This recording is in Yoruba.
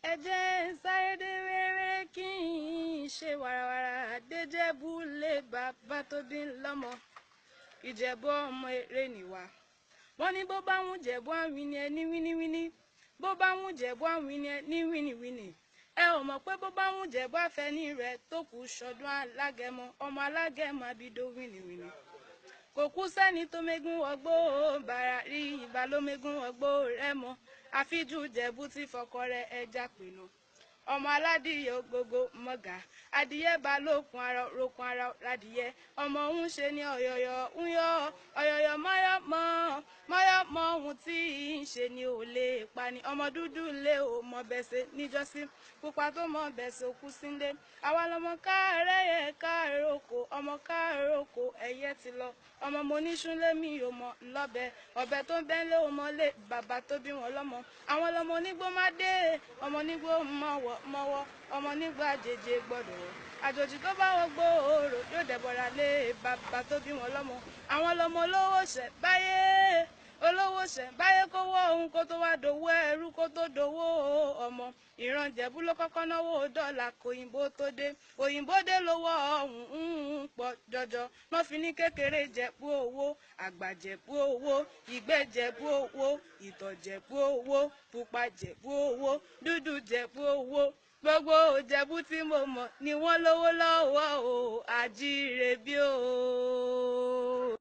ẹ jẹ́ sáré dé wẹ́rẹ́ kí n ṣe wàràwàrà déjẹ́bú lé bàbá tó bí lọ́mọ Ìjẹ̀bú ọmọ eré nìwà. Wọ́n ní bó bá ń Jẹ̀bú àwìn ni ẹ ní wíníwíní, bó bá ń Jẹ̀bú àwìn ni ẹ ní wíníwíní. Ẹ ò mọ̀ pé bó bá ń Jẹ̀bú àfẹ́ní rẹ̀ tó kù ṣọdún alágẹmọ, ọmọ alágẹmọ abidó wíníwíní. Kò kú sẹ́ni tó mégún wọgbó bàrà rí ìbá ló mégún wọgbó rẹ̀ mọ́. Àfijú Jẹ̀bú tí fọkọ rẹ̀ ẹja pinnu. Ọmọ aládìyẹ gbogbo mọ̀gà adìyẹ bá lókun ara rokun ara ládìyẹ ọmọ òun ṣe ní ọ̀yọ̀yọ̀ ń yọ ọ̀yọ̀yọ̀ mọ́yọ́mọ́ ohun tí ń ṣe ni ò lè pani ọmọ dúdú lé o mọ bẹ́sẹ̀ níjọ́sí pupa tó mọ bẹ́sẹ̀ òkú síndé àwa lọmọ káàárẹ̀ yẹ káàárẹ̀ oko ọmọ káàárẹ̀ oko ẹ̀yẹ ti lọ ọmọ mo níṣúlé mi ò mọ lọ́bẹ ọ̀bẹ tó ń bẹ́ńlé o mọ lé bàbá tó bí wọn lọ́mọ àwọn lọmọ onígbó má dé ọmọ onígbó mọ́wọ́ ọmọ nígbà àjèjì gbọ́dọ̀ wọ̀ àjòjì tó bá wọ́n gbòòrò yóò dẹ̀bọ̀ra lé bàbá tó bí wọn lọ́mọ àwọn lọmọ olówó ṣẹ̀ báyé kówó ohun kó tó wá dòwó ẹrú kó tó dòwó ọmọ ìran Jẹ̀bú ló kọ́kọ́ náwó dọ́là kòyìnbó tó dé òyìnbó dé lówó ọ̀hún pọ̀ jọjọ wọ́n fi ní kékeré Jẹ̀bú owó àgbà Jẹ̀bú owó ìgbẹ́ Jẹ̀bú owó ìtọ̀ Jẹ̀bú owó pupa Jẹ̀bú owó dúdú Jẹ̀bú owó gbogbo Jẹ̀bú tí mo mọ̀ ni wọ́n lówó lọ́wọ́ o àjíire bí o.